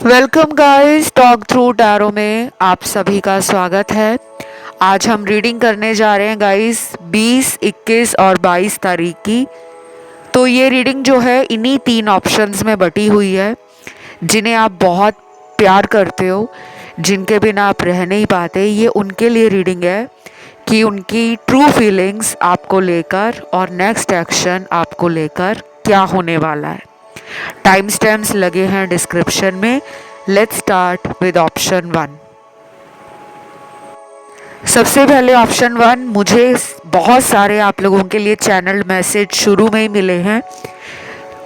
Welcome guys, talk through tarot में आप सभी का स्वागत है। आज हम रीडिंग करने जा रहे हैं गाइस 20, 21 और 22 तारीख की। तो ये रीडिंग जो है इन्हीं 3 ऑप्शंस में बटी हुई है जिन्हें आप बहुत प्यार करते हो, जिनके बिना आप रह नहीं पाते। ये उनके लिए रीडिंग है कि उनकी ट्रू फीलिंग्स आपको लेकर और नेक्स्ट एक्शन आपको लेकर क्या होने वाला है। टाइम स्टैम्प्स लगे हैं डिस्क्रिप्शन में। Let's start with option 1। सबसे पहले ऑप्शन 1, मुझे बहुत सारे आप लोगों के लिए चैनल मैसेज शुरू में ही मिले हैं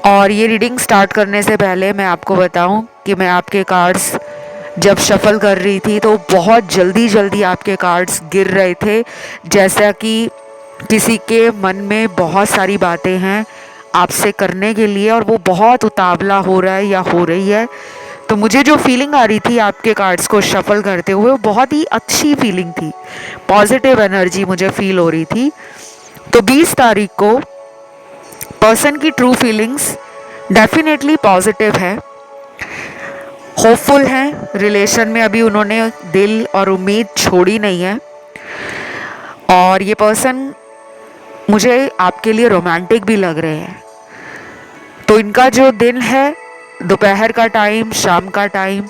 और ये रीडिंग स्टार्ट करने से पहले मैं आपको बताऊं कि मैं आपके कार्ड्स जब शफल कर रही थी तो बहुत जल्दी जल्दी आपके कार्ड्स गिर रहे थे, जैसा कि किसी के मन में बहुत सारी बातें हैं आपसे करने के लिए और वो बहुत उतावला हो रहा है या हो रही है। तो मुझे जो फीलिंग आ रही थी आपके कार्ड्स को शफल करते हुए वो बहुत ही अच्छी फीलिंग थी, पॉजिटिव एनर्जी मुझे फील हो रही थी। तो 20 तारीख को पर्सन की ट्रू फीलिंग्स डेफिनेटली पॉजिटिव है, होपफुल हैं। रिलेशन में अभी उन्होंने दिल और उम्मीद छोड़ी नहीं है और ये पर्सन मुझे आपके लिए रोमांटिक भी लग रहे हैं। तो इनका जो दिन है, दोपहर का टाइम, शाम का टाइम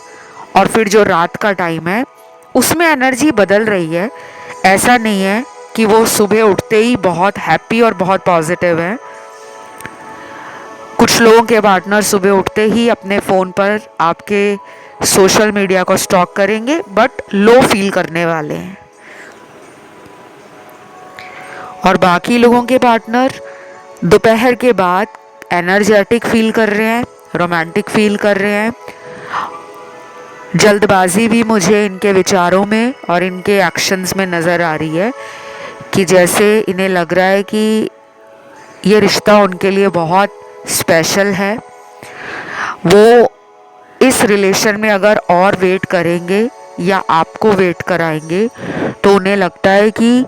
और फिर जो रात का टाइम है, उसमें एनर्जी बदल रही है। ऐसा नहीं है कि वो सुबह उठते ही बहुत हैप्पी और बहुत पॉजिटिव है। कुछ लोगों के पार्टनर सुबह उठते ही अपने फ़ोन पर आपके सोशल मीडिया को स्टॉक करेंगे, बट लो फील करने वाले हैं। और बाकी लोगों के पार्टनर दोपहर के बाद एनर्जेटिक फील कर रहे हैं, रोमांटिक फील कर रहे हैं। जल्दबाजी भी मुझे इनके विचारों में और इनके एक्शंस में नज़र आ रही है कि जैसे इन्हें लग रहा है कि ये रिश्ता उनके लिए बहुत स्पेशल है। वो इस रिलेशन में अगर और वेट करेंगे या आपको वेट कराएंगे तो उन्हें लगता है कि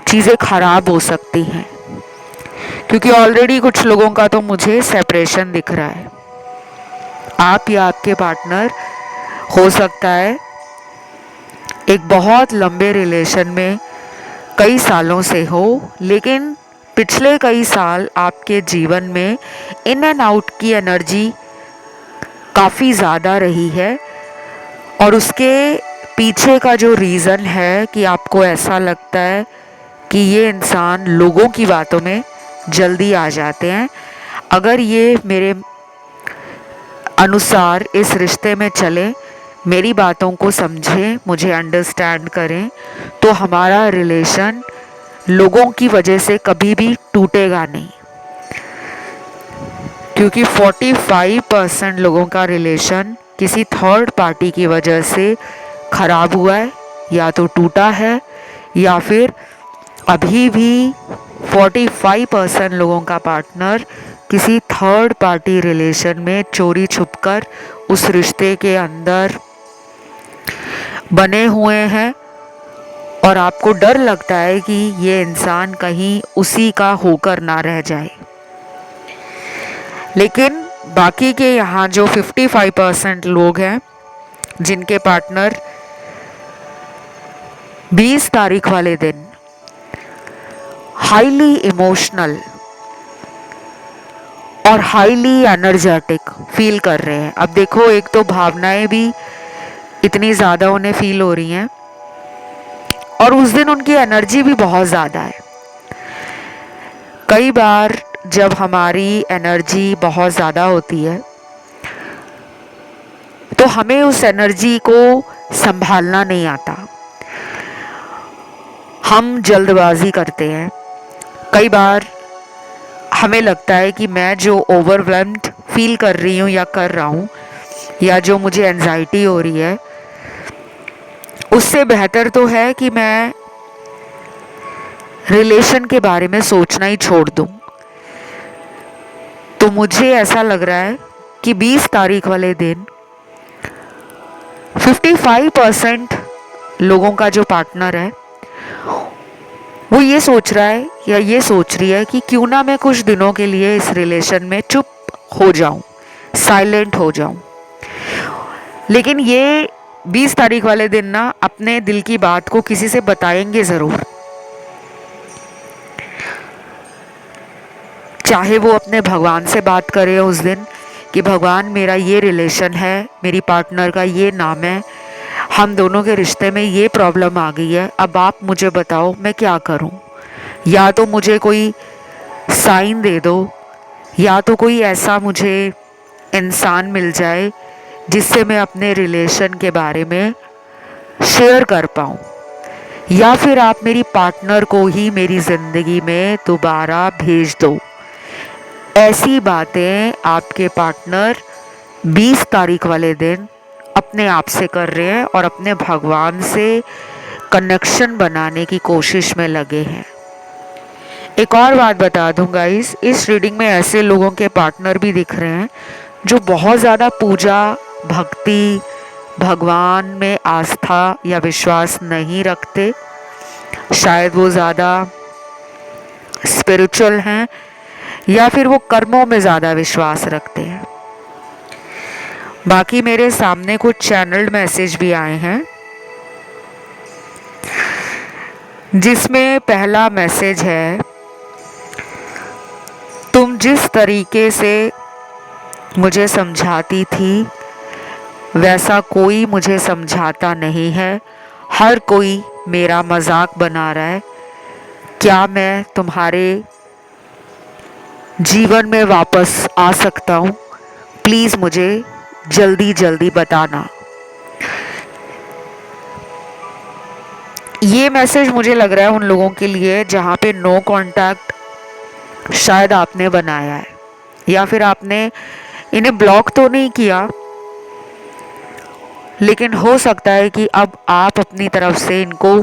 चीज़ें ख़राब हो सकती हैं, क्योंकि ऑलरेडी कुछ लोगों का तो मुझे सेपरेशन दिख रहा है। आप या आपके पार्टनर हो सकता है एक बहुत लंबे रिलेशन में कई सालों से हो, लेकिन पिछले कई साल आपके जीवन में इन एंड आउट की एनर्जी काफ़ी ज़्यादा रही है और उसके पीछे का जो रीज़न है कि आपको ऐसा लगता है कि ये इंसान लोगों की बातों में जल्दी आ जाते हैं। अगर ये मेरे अनुसार इस रिश्ते में चले, मेरी बातों को समझें, मुझे अंडरस्टैंड करें, तो हमारा रिलेशन लोगों की वजह से कभी भी टूटेगा नहीं। क्योंकि 45% लोगों का रिलेशन किसी थर्ड पार्टी की वजह से ख़राब हुआ है, या तो टूटा है, या फिर अभी भी 45% लोगों का पार्टनर किसी थर्ड पार्टी रिलेशन में चोरी छुपकर उस रिश्ते के अंदर बने हुए हैं और आपको डर लगता है कि ये इंसान कहीं उसी का होकर ना रह जाए। लेकिन बाकी के यहाँ जो 55% लोग हैं जिनके पार्टनर 20 तारीख वाले दिन हाईली इमोशनल और हाईली एनर्जेटिक फील कर रहे हैं। अब देखो, एक तो भावनाएं भी इतनी ज़्यादा उन्हें फील हो रही हैं और उस दिन उनकी एनर्जी भी बहुत ज़्यादा है। कई बार जब हमारी एनर्जी बहुत ज़्यादा होती है तो हमें उस एनर्जी को संभालना नहीं आता, हम जल्दबाजी करते हैं। कई बार हमें लगता है कि मैं जो ओवरवेल्म्ड फील कर रही हूँ या कर रहा हूँ, या जो मुझे एंजाइटी हो रही है, उससे बेहतर तो है कि मैं रिलेशन के बारे में सोचना ही छोड़ दूँ। तो मुझे ऐसा लग रहा है कि 20 तारीख वाले दिन 55% लोगों का जो पार्टनर है वो ये सोच रहा है या ये सोच रही है कि क्यों ना मैं कुछ दिनों के लिए इस रिलेशन में चुप हो जाऊं, साइलेंट हो जाऊं। लेकिन ये 20 तारीख वाले दिन ना अपने दिल की बात को किसी से बताएंगे ज़रूर, चाहे वो अपने भगवान से बात करे उस दिन कि भगवान मेरा ये रिलेशन है, मेरी पार्टनर का ये नाम है, हम दोनों के रिश्ते में ये प्रॉब्लम आ गई है, अब आप मुझे बताओ मैं क्या करूं। या तो मुझे कोई साइन दे दो, या तो कोई ऐसा मुझे इंसान मिल जाए जिससे मैं अपने रिलेशन के बारे में शेयर कर पाऊँ, या फिर आप मेरी पार्टनर को ही मेरी ज़िंदगी में दोबारा भेज दो। ऐसी बातें आपके पार्टनर 20 तारीख वाले दिन अपने आप से कर रहे हैं और अपने भगवान से कनेक्शन बनाने की कोशिश में लगे हैं। एक और बात बता दूं गाइस, इस रीडिंग में ऐसे लोगों के पार्टनर भी दिख रहे हैं जो बहुत ज़्यादा पूजा, भक्ति, भगवान में आस्था या विश्वास नहीं रखते। शायद वो ज़्यादा स्पिरिचुअल हैं या फिर वो कर्मों में ज़्यादा विश्वास रखते हैं। बाकी मेरे सामने कुछ चैनल्ड मैसेज भी आए हैं, जिसमें पहला मैसेज है, तुम जिस तरीके से मुझे समझाती थी वैसा कोई मुझे समझाता नहीं है, हर कोई मेरा मजाक बना रहा है। क्या मैं तुम्हारे जीवन में वापस आ सकता हूँ? प्लीज़ मुझे जल्दी जल्दी बताना। ये मैसेज मुझे लग रहा है उन लोगों के लिए जहाँ पे नो कांटेक्ट शायद आपने बनाया है, या फिर आपने इन्हें ब्लॉक तो नहीं किया, लेकिन हो सकता है कि अब आप अपनी तरफ से इनको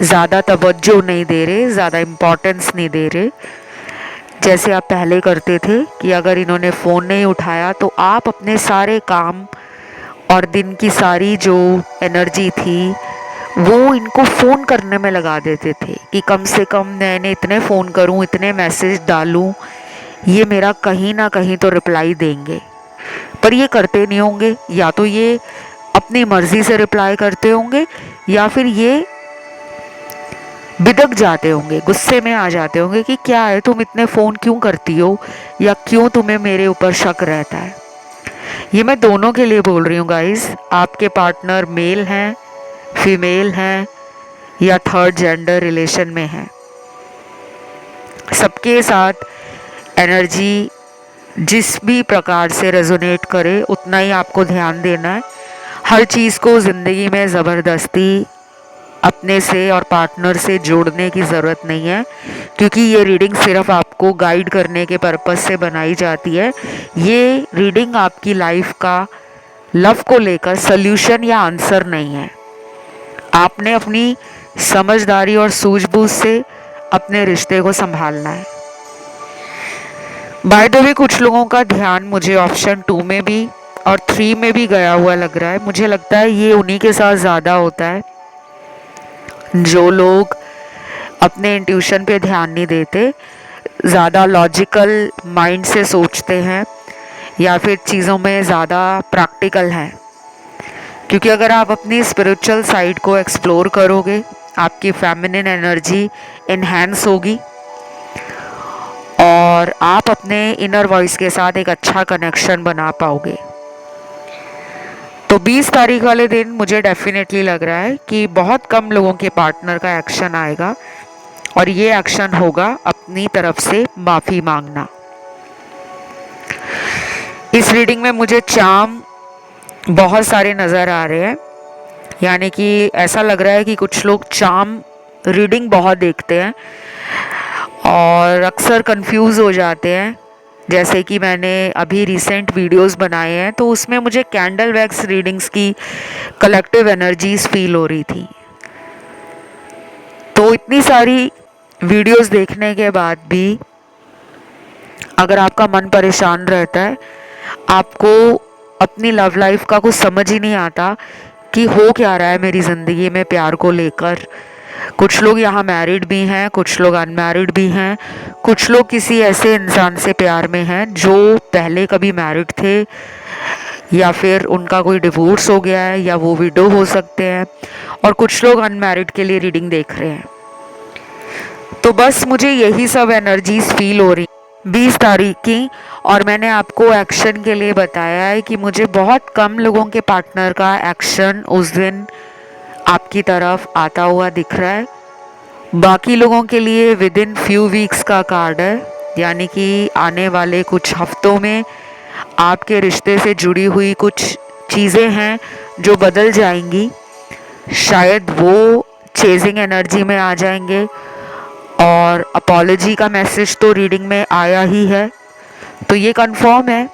ज़्यादा तवज्जो नहीं दे रहे, ज़्यादा इम्पोर्टेंस नहीं दे रहे जैसे आप पहले करते थे, कि अगर इन्होंने फ़ोन नहीं उठाया तो आप अपने सारे काम और दिन की सारी जो एनर्जी थी वो इनको फ़ोन करने में लगा देते थे कि कम से कम मैं इन्हें इतने फ़ोन करूं, इतने मैसेज डालूं, ये मेरा कहीं ना कहीं तो रिप्लाई देंगे। पर ये करते नहीं होंगे, या तो ये अपनी मर्ज़ी से रिप्लाई करते होंगे या फिर ये बिदक जाते होंगे, गुस्से में आ जाते होंगे कि क्या है, तुम इतने फ़ोन क्यों करती हो, या क्यों तुम्हें मेरे ऊपर शक रहता है। ये मैं दोनों के लिए बोल रही हूँ गाइस, आपके पार्टनर मेल हैं, फीमेल हैं या थर्ड जेंडर रिलेशन में हैं, सबके साथ एनर्जी जिस भी प्रकार से रेजोनेट करे उतना ही आपको ध्यान देना है। हर चीज़ को ज़िंदगी में ज़बरदस्ती अपने से और पार्टनर से जोड़ने की ज़रूरत नहीं है, क्योंकि ये रीडिंग सिर्फ आपको गाइड करने के पर्पस से बनाई जाती है। ये रीडिंग आपकी लाइफ का लव को लेकर सल्यूशन या आंसर नहीं है। आपने अपनी समझदारी और सूझबूझ से अपने रिश्ते को संभालना है। बाय द वे, कुछ लोगों का ध्यान मुझे ऑप्शन 2 में भी और 3 में भी गया हुआ लग रहा है। मुझे लगता है ये उन्हीं के साथ ज़्यादा होता है जो लोग अपने इंट्यूशन पे ध्यान नहीं देते, ज़्यादा लॉजिकल माइंड से सोचते हैं या फिर चीज़ों में ज़्यादा प्रैक्टिकल हैं। क्योंकि अगर आप अपनी स्पिरिचुअल साइड को एक्सप्लोर करोगे, आपकी फेमिनिन एनर्जी इन्हेंस होगी और आप अपने इनर वॉइस के साथ एक अच्छा कनेक्शन बना पाओगे। तो 20 तारीख वाले दिन मुझे डेफिनेटली लग रहा है कि बहुत कम लोगों के पार्टनर का एक्शन आएगा, और ये एक्शन होगा अपनी तरफ से माफ़ी मांगना। इस रीडिंग में मुझे चार्म बहुत सारे नज़र आ रहे हैं, यानी कि ऐसा लग रहा है कि कुछ लोग चार्म रीडिंग बहुत देखते हैं और अक्सर कंफ्यूज हो जाते हैं। जैसे कि मैंने अभी रिसेंट वीडियोस बनाए हैं तो उसमें मुझे कैंडल वैक्स रीडिंग्स की कलेक्टिव एनर्जीज फील हो रही थी। तो इतनी सारी वीडियोस देखने के बाद भी अगर आपका मन परेशान रहता है, आपको अपनी लव लाइफ का कुछ समझ ही नहीं आता कि हो क्या रहा है मेरी ज़िंदगी में प्यार को लेकर। कुछ लोग यहाँ मैरिड भी हैं, कुछ लोग अनमैरिड भी हैं, कुछ लोग किसी ऐसे इंसान से प्यार में हैं जो पहले कभी मैरिड थे, या फिर उनका कोई डिवोर्स हो गया है या वो विडो हो सकते हैं, और कुछ लोग अनमैरिड के लिए रीडिंग देख रहे हैं। तो बस मुझे यही सब एनर्जीज फील हो रही 20 तारीख की। और मैंने आपको एक्शन के लिए बताया है कि मुझे बहुत कम लोगों के पार्टनर का एक्शन उस दिन आपकी तरफ आता हुआ दिख रहा है। बाकी लोगों के लिए विद इन फ्यू वीक्स का कार्ड है, यानी कि आने वाले कुछ हफ्तों में आपके रिश्ते से जुड़ी हुई कुछ चीज़ें हैं जो बदल जाएंगी। शायद वो चेजिंग एनर्जी में आ जाएंगे, और अपॉलॉजी का मैसेज तो रीडिंग में आया ही है। तो ये कंफर्म है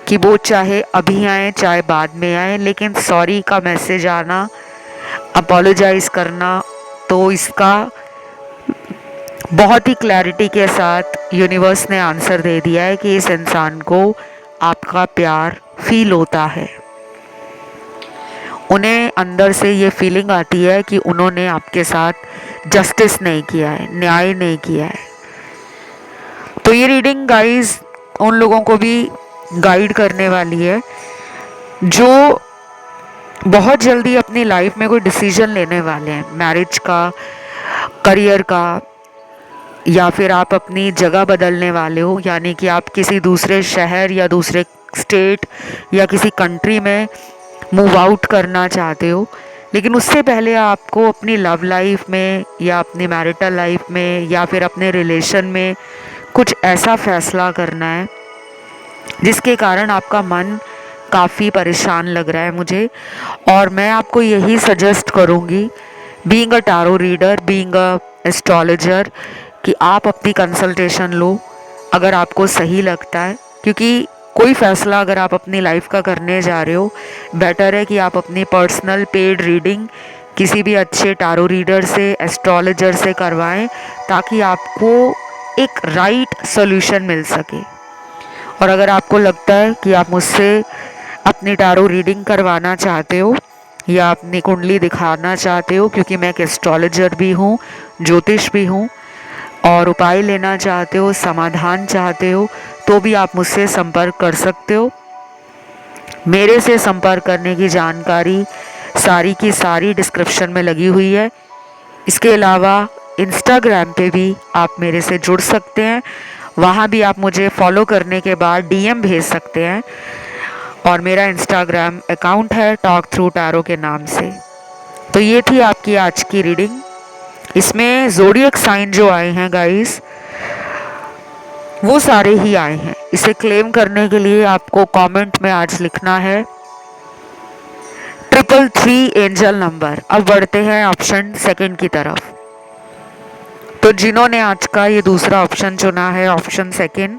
कि वो चाहे अभी आए चाहे बाद में आए, लेकिन सॉरी का मैसेज आना, अपोलोजाइज करना, तो इसका बहुत ही क्लैरिटी के साथ यूनिवर्स ने आंसर दे दिया है कि इस इंसान को आपका प्यार फील होता है। उन्हें अंदर से ये फीलिंग आती है कि उन्होंने आपके साथ जस्टिस नहीं किया है, न्याय नहीं किया है। तो ये रीडिंग गाइस उन लोगों को भी गाइड करने वाली है जो बहुत जल्दी अपनी लाइफ में कोई डिसीजन लेने वाले हैं, मैरिज का, करियर का, या फिर आप अपनी जगह बदलने वाले हो, यानी कि आप किसी दूसरे शहर या दूसरे स्टेट या किसी कंट्री में मूव आउट करना चाहते हो। लेकिन उससे पहले आपको अपनी लव लाइफ में या अपनी मैरिटल लाइफ में या फिर अपने रिलेशन में कुछ ऐसा फैसला करना है जिसके कारण आपका मन काफ़ी परेशान लग रहा है मुझे। और मैं आपको यही सजेस्ट करूँगी, being a tarot reader, being a astrologer, कि आप अपनी कंसल्टेशन लो अगर आपको सही लगता है। क्योंकि कोई फैसला अगर आप अपनी लाइफ का करने जा रहे हो, बेटर है कि आप अपनी पर्सनल पेड रीडिंग किसी भी अच्छे टारो रीडर से, एस्ट्रोलॉजर से करवाएं, ताकि आपको एक राइट सॉल्यूशन मिल सके। और अगर आपको लगता है कि आप मुझसे अपनी टारो रीडिंग करवाना चाहते हो या अपनी कुंडली दिखाना चाहते हो, क्योंकि मैं एक एस्ट्रोलॉजर भी हूँ, ज्योतिष भी हूँ, और उपाय लेना चाहते हो, समाधान चाहते हो, तो भी आप मुझसे संपर्क कर सकते हो। मेरे से संपर्क करने की जानकारी सारी की सारी डिस्क्रिप्शन में लगी हुई है। इसके अलावा इंस्टाग्राम पे भी आप मेरे से जुड़ सकते हैं, वहाँ भी आप मुझे फॉलो करने के बाद डीएम भेज सकते हैं, और मेरा इंस्टाग्राम अकाउंट है टॉक थ्रू टैरो के नाम से। तो ये थी आपकी आज की रीडिंग। इसमें ज़ोडिएक साइन जो आए हैं गाइस, वो सारे ही आए हैं। इसे क्लेम करने के लिए आपको कमेंट में आज लिखना है 333 एंजल नंबर। अब बढ़ते हैं ऑप्शन सेकंड की तरफ। तो जिन्होंने आज का ये दूसरा ऑप्शन चुना है, ऑप्शन सेकंड,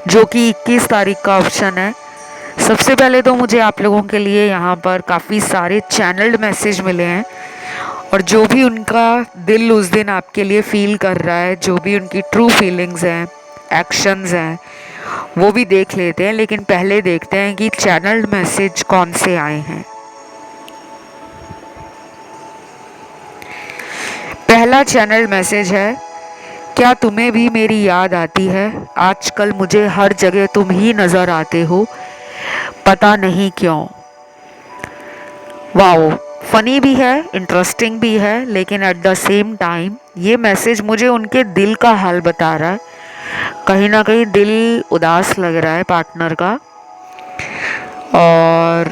जो कि 21 तारीख का ऑप्शन है, सबसे पहले तो मुझे आप लोगों के लिए यहाँ पर काफ़ी सारे चैनल्ड मैसेज मिले हैं, और जो भी उनका दिल उस दिन आपके लिए फील कर रहा है, जो भी उनकी ट्रू फीलिंग्स हैं, एक्शंस हैं, वो भी देख लेते हैं। लेकिन पहले देखते हैं कि चैनल्ड मैसेज कौन से आए हैं। पहला चैनल मैसेज है, क्या तुम्हें भी मेरी याद आती है? आजकल मुझे हर जगह तुम ही नज़र आते हो, पता नहीं क्यों। वाओ, फनी भी है, इंटरेस्टिंग भी है, लेकिन एट द सेम टाइम ये मैसेज मुझे उनके दिल का हाल बता रहा है। कहीं ना कहीं दिल उदास लग रहा है पार्टनर का, और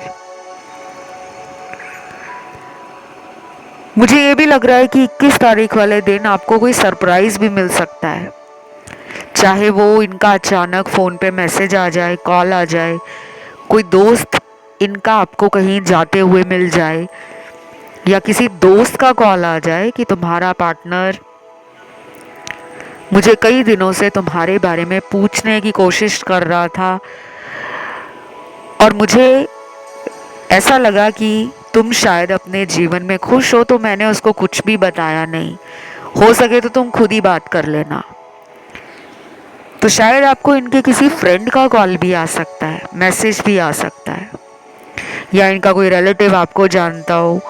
मुझे ये भी लग रहा है कि 21 तारीख वाले दिन आपको कोई सरप्राइज़ भी मिल सकता है। चाहे वो इनका अचानक फ़ोन पे मैसेज आ जाए, कॉल आ जाए, कोई दोस्त इनका आपको कहीं जाते हुए मिल जाए, या किसी दोस्त का कॉल आ जाए कि तुम्हारा पार्टनर मुझे कई दिनों से तुम्हारे बारे में पूछने की कोशिश कर रहा था, और मुझे ऐसा लगा कि तुम शायद अपने जीवन में खुश हो, तो मैंने उसको कुछ भी बताया नहीं। हो सके तो तुम खुद ही बात कर लेना। तो शायद आपको इनके किसी फ्रेंड का कॉल भी आ सकता है, मैसेज भी आ सकता है, या इनका कोई रिलेटिव आपको जानता हो,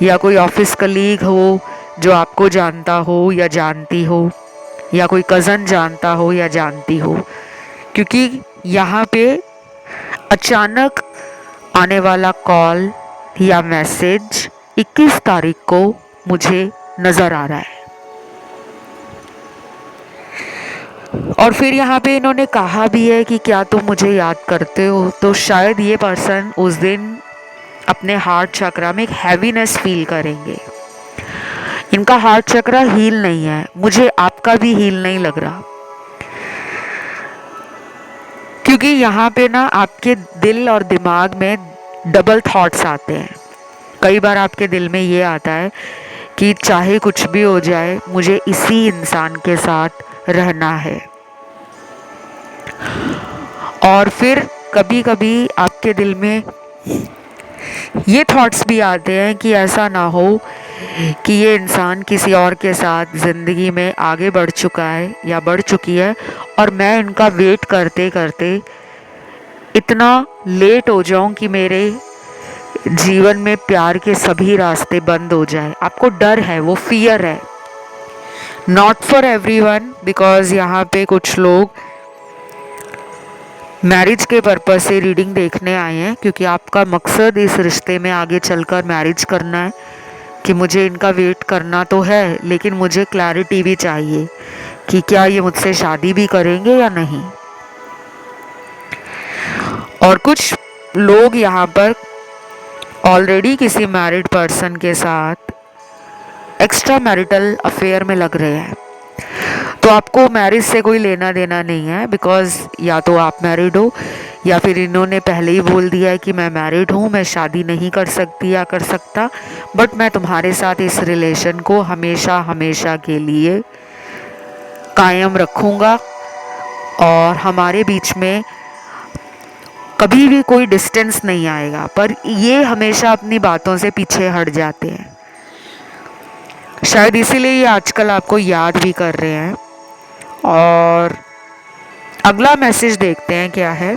या कोई ऑफिस कलीग हो जो आपको जानता हो या जानती हो, या कोई कज़न जानता हो या जानती हो। क्योंकि यहाँ पे अचानक आने वाला कॉल या मैसेज 21 तारीख को मुझे नज़र आ रहा है। और फिर यहाँ पे इन्होंने कहा भी है कि क्या तुम मुझे याद करते हो। तो शायद ये पर्सन उस दिन अपने हार्ट चक्रा में एक हैवीनेस फील करेंगे। इनका हार्ट चक्रा हील नहीं है, मुझे आपका भी हील नहीं लग रहा, क्योंकि यहाँ पे ना आपके दिल और दिमाग में डबल थॉट्स आते हैं। कई बार आपके दिल में ये आता है कि चाहे कुछ भी हो जाए मुझे इसी इंसान के साथ रहना है। और फिर कभी कभी आपके दिल में ये थॉट्स भी आते हैं कि ऐसा ना हो कि ये इंसान किसी और के साथ ज़िंदगी में आगे बढ़ चुका है या बढ़ चुकी है और मैं इनका वेट करते करते इतना लेट हो जाऊं कि मेरे जीवन में प्यार के सभी रास्ते बंद हो जाए। आपको डर है, वो फियर है। नॉट फॉर एवरीवन, बिकॉज यहाँ पे कुछ लोग मैरिज के पर्पस से रीडिंग देखने आए हैं, क्योंकि आपका मकसद इस रिश्ते में आगे चलकर मैरिज करना है कि मुझे इनका वेट करना तो है, लेकिन मुझे क्लैरिटी भी चाहिए कि क्या ये मुझसे शादी भी करेंगे या नहीं। और कुछ लोग यहाँ पर ऑलरेडी किसी मैरिड पर्सन के साथ एक्स्ट्रा मैरिटल अफेयर में लग रहे हैं। तो आपको मैरिज से कोई लेना देना नहीं है, बिकॉज या तो आप मैरिड हो या फिर इन्होंने पहले ही बोल दिया है कि मैं मैरिड हूँ, मैं शादी नहीं कर सकती या कर सकता, बट मैं तुम्हारे साथ इस रिलेशन को हमेशा हमेशा के लिए कायम रखूँगा और हमारे बीच में कभी भी कोई डिस्टेंस नहीं आएगा। पर ये हमेशा अपनी बातों से पीछे हट जाते हैं। शायद इसीलिए ये आजकल आपको याद भी कर रहे हैं। और अगला मैसेज देखते हैं क्या है।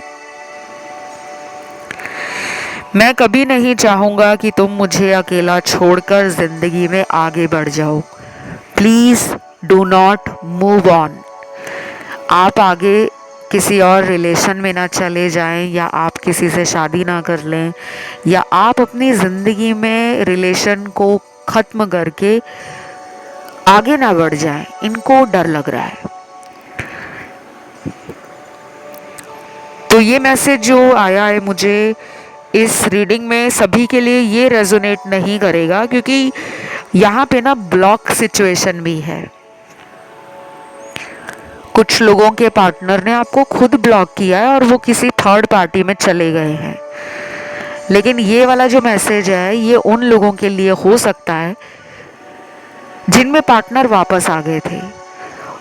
मैं कभी नहीं चाहूँगा कि तुम मुझे अकेला छोड़कर ज़िंदगी में आगे बढ़ जाओ। Please do not move on. आप आगे किसी और रिलेशन में ना चले जाएं, या आप किसी से शादी ना कर लें, या आप अपनी ज़िंदगी में रिलेशन को ख़त्म करके आगे ना बढ़ जाएं। इनको डर लग रहा है। तो ये मैसेज जो आया है मुझे इस रीडिंग में सभी के लिए ये रेजोनेट नहीं करेगा, क्योंकि यहाँ पे ना ब्लॉक सिचुएशन भी है। कुछ लोगों के पार्टनर ने आपको खुद ब्लॉक किया है और वो किसी थर्ड पार्टी में चले गए हैं। लेकिन ये वाला जो मैसेज है ये उन लोगों के लिए हो सकता है जिनमें पार्टनर वापस आ गए थे,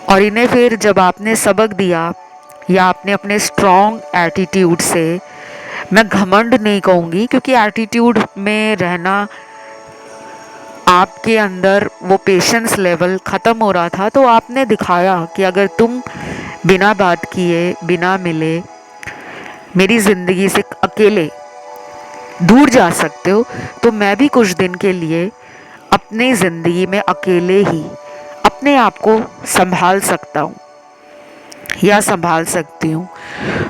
और इन्हें फिर जब आपने सबक दिया या आपने अपने स्ट्रॉन्ग एटीट्यूड से, मैं घमंड नहीं कहूँगी क्योंकि एटीट्यूड में रहना, आपके अंदर वो पेशेंस लेवल ख़त्म हो रहा था, तो आपने दिखाया कि अगर तुम बिना बात किए, बिना मिले मेरी ज़िंदगी से अकेले दूर जा सकते हो, तो मैं भी कुछ दिन के लिए अपनी ज़िंदगी में अकेले ही अपने आप को संभाल सकता हूँ या संभाल सकती हूँ।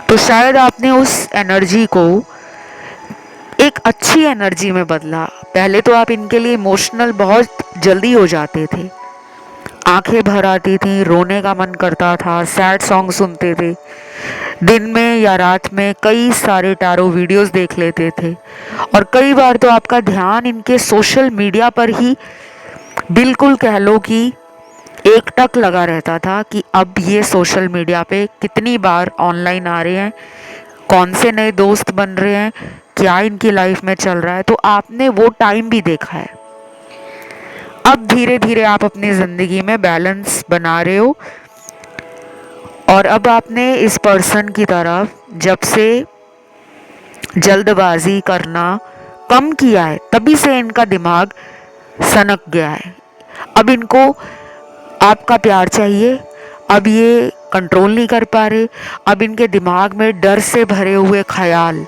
तो शायद आपने उस एनर्जी को एक अच्छी एनर्जी में बदला। पहले तो आप इनके लिए इमोशनल बहुत जल्दी हो जाते थे, आंखें भर आती थी, रोने का मन करता था, सैड सॉन्ग सुनते थे, दिन में या रात में कई सारे टैरो वीडियोस देख लेते थे, और कई बार तो आपका ध्यान इनके सोशल मीडिया पर ही बिल्कुल कह लो कि एक टक लगा रहता था कि अब ये सोशल मीडिया पे कितनी बार ऑनलाइन आ रहे हैं, कौन से नए दोस्त बन रहे हैं, क्या इनकी लाइफ में चल रहा है। तो आपने वो टाइम भी देखा है। अब धीरे धीरे आप अपनी ज़िंदगी में बैलेंस बना रहे हो, और अब आपने इस पर्सन की तरफ जब से जल्दबाजी करना कम किया है, तभी से इनका दिमाग सनक गया है। अब इनको आपका प्यार चाहिए, अब ये कंट्रोल नहीं कर पा रहे। अब इनके दिमाग में डर से भरे हुए ख्याल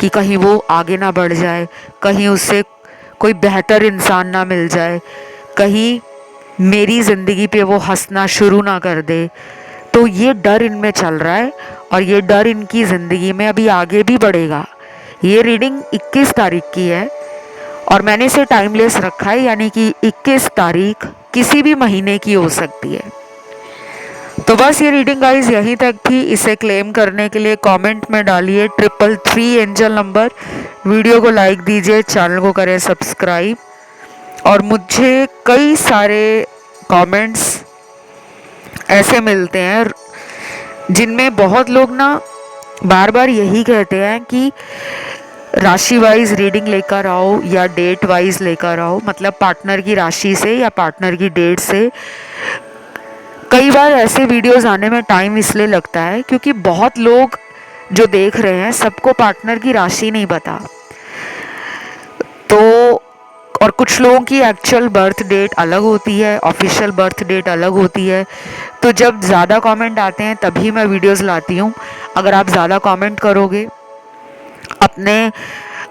कि कहीं वो आगे ना बढ़ जाए, कहीं उससे कोई बेहतर इंसान ना मिल जाए, कहीं मेरी ज़िंदगी पे वो हंसना शुरू ना कर दे, तो ये डर इनमें चल रहा है। और ये डर इनकी ज़िंदगी में अभी आगे भी बढ़ेगा। ये रीडिंग 21 तारीख की है और मैंने इसे टाइमलेस रखा है, यानी कि 21 तारीख किसी भी महीने की हो सकती है। तो बस ये रीडिंग गाइस यहीं तक थी। इसे क्लेम करने के लिए कमेंट में डालिए 333 एंजल नंबर, वीडियो को लाइक दीजिए, चैनल को करें सब्सक्राइब। और मुझे कई सारे कमेंट्स ऐसे मिलते हैं जिनमें बहुत लोग ना बार बार यही कहते हैं कि राशि वाइज रीडिंग लेकर आओ या डेट वाइज लेकर आओ, मतलब पार्टनर की राशि से या पार्टनर की डेट से। कई बार ऐसे वीडियोस आने में टाइम इसलिए लगता है क्योंकि बहुत लोग जो देख रहे हैं सबको पार्टनर की राशि नहीं पता। तो और कुछ लोगों की एक्चुअल बर्थ डेट अलग होती है, ऑफिशियल बर्थ डेट अलग होती है। तो जब ज़्यादा कमेंट आते हैं तभी मैं वीडियोस लाती हूँ। अगर आप ज़्यादा कमेंट करोगे, अपने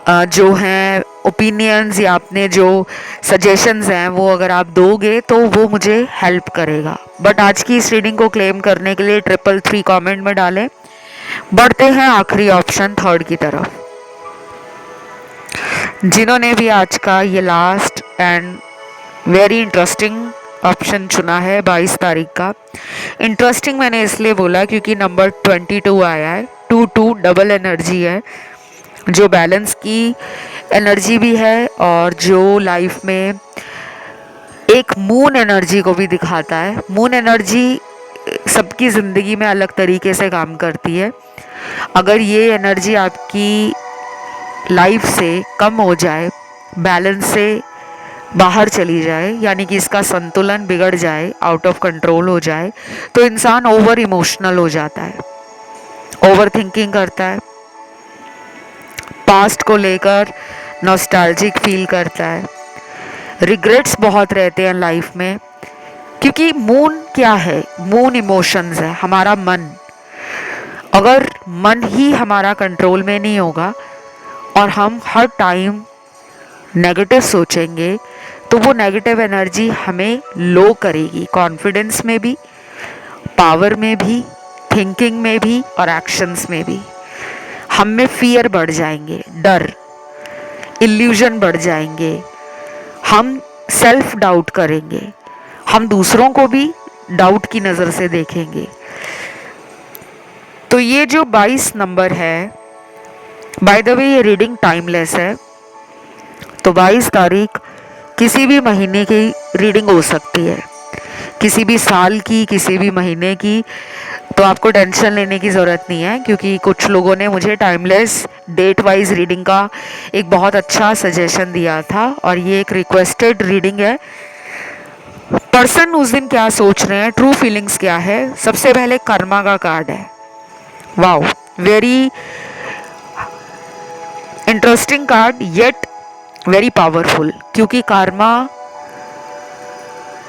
जो हैं ओपिनियंस या अपने जो सजेशंस हैं वो अगर आप दोगे तो वो मुझे हेल्प करेगा। बट आज की इस रीडिंग को क्लेम करने के लिए 333 कमेंट में डालें। बढ़ते हैं आखिरी ऑप्शन 3 की तरफ। जिन्होंने भी आज का ये last and very interesting option चुना है 22 तारीख का। इंटरेस्टिंग मैंने इसलिए बोला क्योंकि नंबर 22 आया है। 22 डबल एनर्जी है, जो बैलेंस की एनर्जी भी है और जो लाइफ में एक मून एनर्जी को भी दिखाता है। मून एनर्जी सबकी ज़िंदगी में अलग तरीके से काम करती है। अगर ये एनर्जी आपकी लाइफ से कम हो जाए, बैलेंस से बाहर चली जाए, यानी कि इसका संतुलन बिगड़ जाए, आउट ऑफ कंट्रोल हो जाए, तो इंसान ओवर इमोशनल हो जाता है, ओवर थिंकिंग करता है, पास्ट को लेकर नॉस्टैल्जिक फील करता है, रिग्रेट्स बहुत रहते हैं लाइफ में। क्योंकि मून क्या है? मून इमोशंस है, हमारा मन। अगर मन ही हमारा कंट्रोल में नहीं होगा और हम हर टाइम नेगेटिव सोचेंगे तो वो नेगेटिव एनर्जी हमें लो करेगी, कॉन्फिडेंस में भी, पावर में भी, थिंकिंग में भी और एक्शंस में भी। हम में फियर बढ़ जाएंगे, डर, इल्यूजन बढ़ जाएंगे, हम सेल्फ डाउट करेंगे, हम दूसरों को भी डाउट की नज़र से देखेंगे। तो ये जो 22 नंबर है, बाय द वे ये रीडिंग टाइमलेस है, तो 22 तारीख किसी भी महीने की रीडिंग हो सकती है, किसी भी साल की, किसी भी महीने की। तो आपको टेंशन लेने की ज़रूरत नहीं है, क्योंकि कुछ लोगों ने मुझे टाइमलेस डेट वाइज रीडिंग का एक बहुत अच्छा सजेशन दिया था और ये एक रिक्वेस्टेड रीडिंग है। पर्सन उस दिन क्या सोच रहे हैं, ट्रू फीलिंग्स क्या है। सबसे पहले कर्मा का कार्ड है। Wow, very interesting card yet very powerful, क्योंकि कर्मा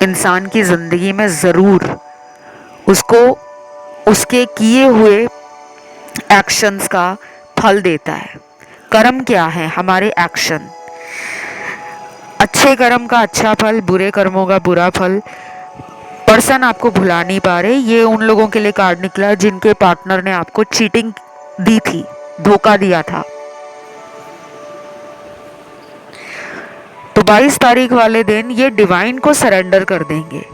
इंसान की ज़िंदगी में ज़रूर उसको उसके किए हुए एक्शंस का फल देता है। कर्म क्या है? हमारे एक्शन। अच्छे कर्म का अच्छा फल, बुरे कर्मों का बुरा फल। पर्सन आपको भुला नहीं पा रहे। ये उन लोगों के लिए कार्ड निकला जिनके पार्टनर ने आपको चीटिंग दी थी, धोखा दिया था। तो 22 तारीख वाले दिन ये डिवाइन को सरेंडर कर देंगे।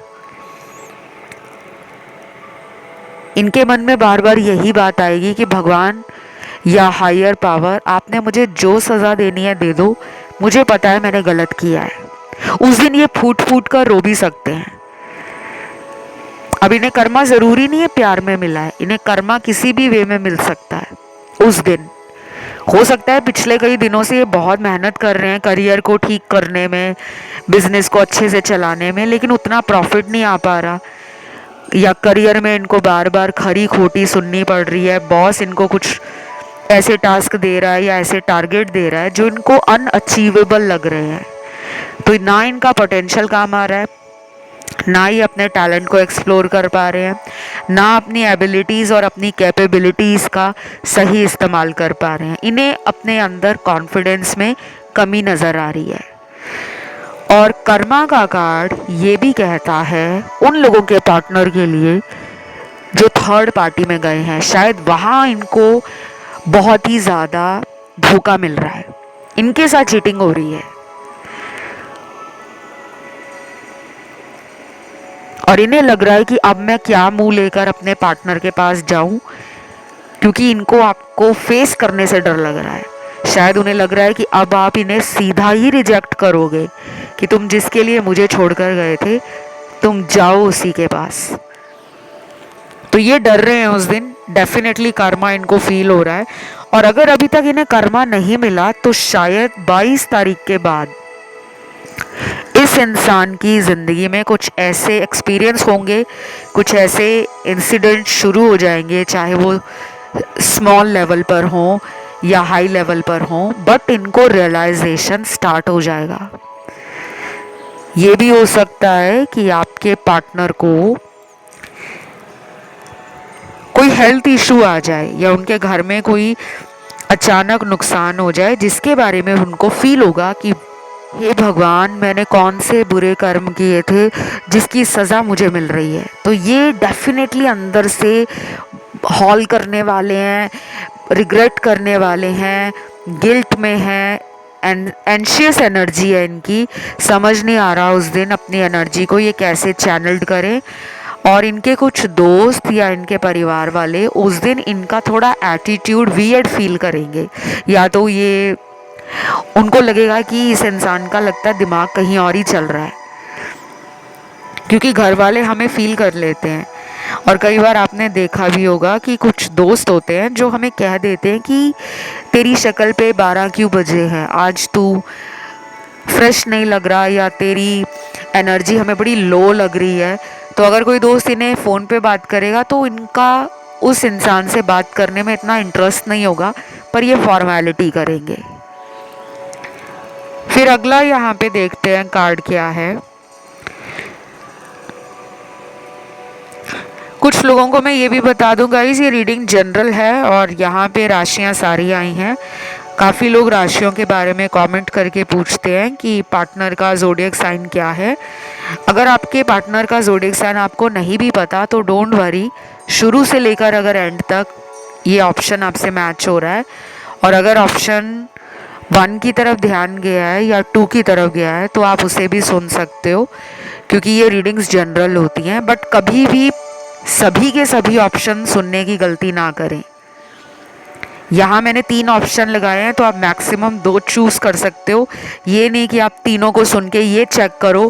इनके मन में बार बार यही बात आएगी कि भगवान या हायर पावर, आपने मुझे जो सज़ा देनी है दे दो, मुझे पता है मैंने गलत किया है। उस दिन ये फूट फूट कर रो भी सकते हैं। अब इन्हें कर्मा ज़रूरी नहीं है प्यार में मिला है, इन्हें कर्मा किसी भी वे में मिल सकता है। उस दिन हो सकता है पिछले कई दिनों से ये बहुत मेहनत कर रहे हैं करियर को ठीक करने में, बिजनेस को अच्छे से चलाने में, लेकिन उतना प्रॉफिट नहीं आ पा रहा, या करियर में इनको बार बार खरी खोटी सुननी पड़ रही है। बॉस इनको कुछ ऐसे टास्क दे रहा है या ऐसे टारगेट दे रहा है जो इनको अनअचीवेबल लग रहे हैं। तो ना इनका पोटेंशियल काम आ रहा है, ना ही अपने टैलेंट को एक्सप्लोर कर पा रहे हैं, ना अपनी एबिलिटीज़ और अपनी कैपेबिलिटीज़ का सही इस्तेमाल कर पा रहे हैं। इन्हें अपने अंदर कॉन्फिडेंस में कमी नज़र आ रही है। और कर्मा का कार्ड ये भी कहता है उन लोगों के पार्टनर के लिए जो थर्ड पार्टी में गए हैं, शायद वहाँ इनको बहुत ही ज़्यादा धोखा मिल रहा है, इनके साथ चीटिंग हो रही है। और इन्हें लग रहा है कि अब मैं क्या मुंह लेकर अपने पार्टनर के पास जाऊं, क्योंकि इनको आपको फेस करने से डर लग रहा है। शायद उन्हें लग रहा है कि अब आप इन्हें सीधा ही रिजेक्ट करोगे कि तुम जिसके लिए मुझे छोड़कर गए थे तुम जाओ उसी के पास। तो ये डर रहे हैं उस दिन, डेफिनेटली कर्मा इनको फील हो रहा है। और अगर अभी तक इन्हें कर्मा नहीं मिला तो शायद 22 तारीख के बाद इस इंसान की ज़िंदगी में कुछ ऐसे एक्सपीरियंस होंगे, कुछ ऐसे इंसिडेंट शुरू हो जाएंगे, चाहे वो स्मॉल लेवल पर हों या हाई लेवल पर हों, बट इनको रियलाइजेशन स्टार्ट हो जाएगा। ये भी हो सकता है कि आपके पार्टनर को कोई हेल्थ इशू आ जाए या उनके घर में कोई अचानक नुकसान हो जाए, जिसके बारे में उनको फील होगा कि हे भगवान, मैंने कौन से बुरे कर्म किए थे जिसकी सज़ा मुझे मिल रही है। तो ये डेफिनेटली अंदर से हॉल करने वाले हैं, रिग्रेट करने वाले हैं, गिल्ट में हैं, एंशियस एनर्जी है इनकी। समझ नहीं आ रहा उस दिन अपनी एनर्जी को ये कैसे चैनल्ड करें। और इनके कुछ दोस्त या इनके परिवार वाले उस दिन इनका थोड़ा एटीट्यूड वियर्ड फील करेंगे, या तो ये उनको लगेगा कि इस इंसान का लगता है दिमाग कहीं और ही चल रहा है, क्योंकि घर वाले हमें फील कर लेते हैं। और कई बार आपने देखा भी होगा कि कुछ दोस्त होते हैं जो हमें कह देते हैं कि तेरी शक्ल पे 12 क्यों बजे हैं, आज तू फ्रेश नहीं लग रहा, या तेरी एनर्जी हमें बड़ी लो लग रही है। तो अगर कोई दोस्त इन्हें फ़ोन पे बात करेगा तो इनका उस इंसान से बात करने में इतना इंटरेस्ट नहीं होगा, पर ये फॉर्मेलिटी करेंगे। फिर अगला यहाँ पे देखते हैं कार्ड क्या है। कुछ लोगों को मैं ये भी बता दूं गाइस, ये रीडिंग जनरल है और यहाँ पे राशियाँ सारी आई हैं। काफ़ी लोग राशियों के बारे में कमेंट करके पूछते हैं कि पार्टनर का ज़ोडिएक साइन क्या है। अगर आपके पार्टनर का ज़ोडिएक साइन आपको नहीं भी पता तो डोंट वरी, शुरू से लेकर अगर एंड तक ये ऑप्शन आपसे मैच हो रहा है, और अगर ऑप्शन 1 की तरफ ध्यान गया है या 2 की तरफ गया है तो आप उसे भी सुन सकते हो, क्योंकि ये रीडिंग्स जनरल होती हैं। बट कभी भी सभी के सभी ऑप्शन सुनने की गलती ना करें। यहाँ मैंने 3 ऑप्शन लगाए हैं तो आप मैक्सिमम 2 चूज़ कर सकते हो। ये नहीं कि आप तीनों को सुन के ये चेक करो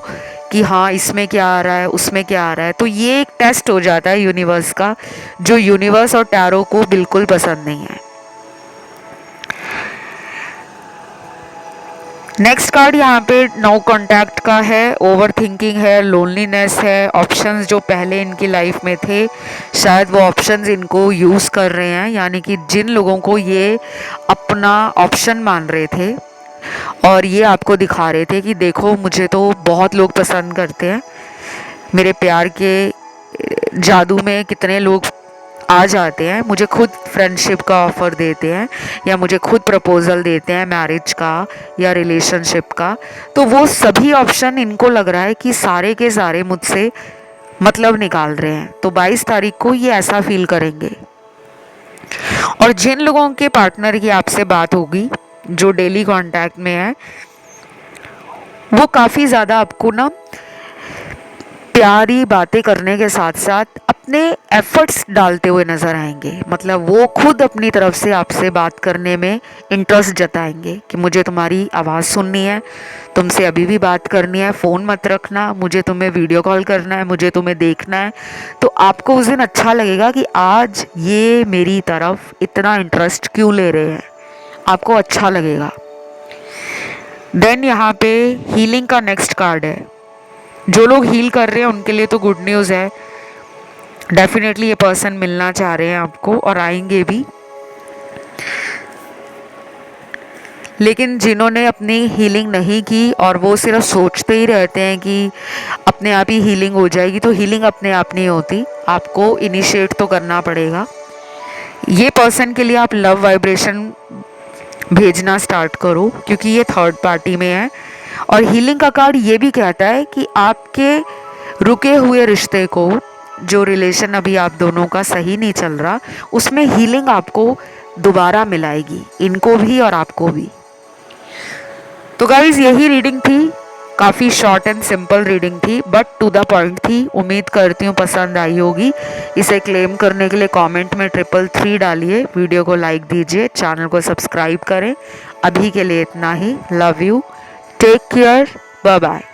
कि हाँ इसमें क्या आ रहा है उसमें क्या आ रहा है। तो ये एक टेस्ट हो जाता है यूनिवर्स का, जो यूनिवर्स और टैरो को बिल्कुल पसंद नहीं है। नेक्स्ट कार्ड यहाँ पे नो कॉन्टैक्ट का है, ओवर थिंकिंग है, लोनलीनेस है। ऑप्शंस जो पहले इनकी लाइफ में थे शायद वो ऑप्शंस इनको यूज़ कर रहे हैं, यानी कि जिन लोगों को ये अपना ऑप्शन मान रहे थे और ये आपको दिखा रहे थे कि देखो मुझे तो बहुत लोग पसंद करते हैं, मेरे प्यार के जादू में कितने लोग आ जाते हैं, मुझे खुद फ्रेंडशिप का ऑफ़र देते हैं या मुझे खुद प्रपोज़ल देते हैं मैरिज का या रिलेशनशिप का। तो वो सभी ऑप्शन इनको लग रहा है कि सारे के सारे मुझसे मतलब निकाल रहे हैं। तो 22 तारीख को ये ऐसा फील करेंगे। और जिन लोगों के पार्टनर की आपसे बात होगी जो डेली कांटेक्ट में है, वो काफ़ी ज़्यादा आपको ना प्यारी बातें करने के साथ साथ अपने एफर्ट्स डालते हुए नज़र आएंगे। मतलब वो खुद अपनी तरफ से आपसे बात करने में इंटरेस्ट जताएंगे कि मुझे तुम्हारी आवाज़ सुननी है, तुमसे अभी भी बात करनी है, फ़ोन मत रखना, मुझे तुम्हें वीडियो कॉल करना है, मुझे तुम्हें देखना है। तो आपको उस दिन अच्छा लगेगा कि आज ये मेरी तरफ इतना इंटरेस्ट क्यों ले रहे हैं, आपको अच्छा लगेगा। देन यहाँ पे हीलिंग का नेक्स्ट कार्ड है। जो लोग हील कर रहे हैं उनके लिए तो गुड न्यूज़ है, डेफिनेटली ये पर्सन मिलना चाह रहे हैं आपको और आएंगे भी। लेकिन जिन्होंने अपनी हीलिंग नहीं की और वो सिर्फ सोचते ही रहते हैं कि अपने आप ही हीलिंग हो जाएगी, तो हीलिंग अपने आप नहीं होती, आपको इनिशिएट तो करना पड़ेगा। ये पर्सन के लिए आप लव वाइब्रेशन भेजना स्टार्ट करो, क्योंकि ये थर्ड पार्टी में है। और हीलिंग का कार्ड ये भी कहता है कि आपके रुके हुए रिश्ते को जो रिलेशन अभी आप दोनों का सही नहीं चल रहा, उसमें हीलिंग आपको दोबारा मिलाएगी, इनको भी और आपको भी। तो गाइज यही रीडिंग थी, काफ़ी शॉर्ट एंड सिंपल रीडिंग थी बट टू द पॉइंट थी। उम्मीद करती हूँ पसंद आई होगी। इसे क्लेम करने के लिए कमेंट में 333 डालिए, वीडियो को लाइक दीजिए, चैनल को सब्सक्राइब करें। अभी के लिए इतना ही। Love you, take care, bye bye.